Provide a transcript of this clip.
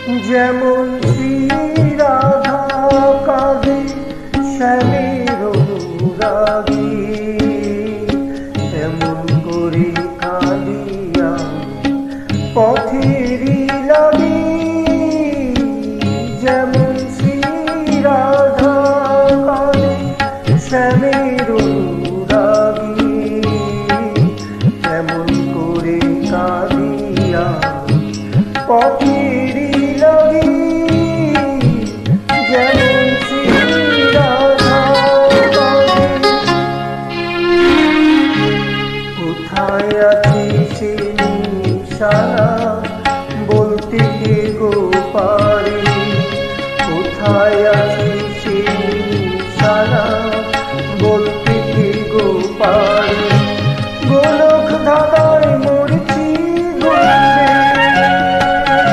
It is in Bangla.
যেমন শ্রীরাধা কাঁদে শ্যামের অনুরাগী, তেমন করে কাঁদিয়া পথেরই লাগি। যেমন শ্রীরাধা কাঁদে শ্যামের অনুরাগী, তেমন করে কাঁদিয়া পথেরই লাগি। যেমন শ্রীরাধা কাঁদে। কোথায় আছে সে নিশানা বলতে কে গো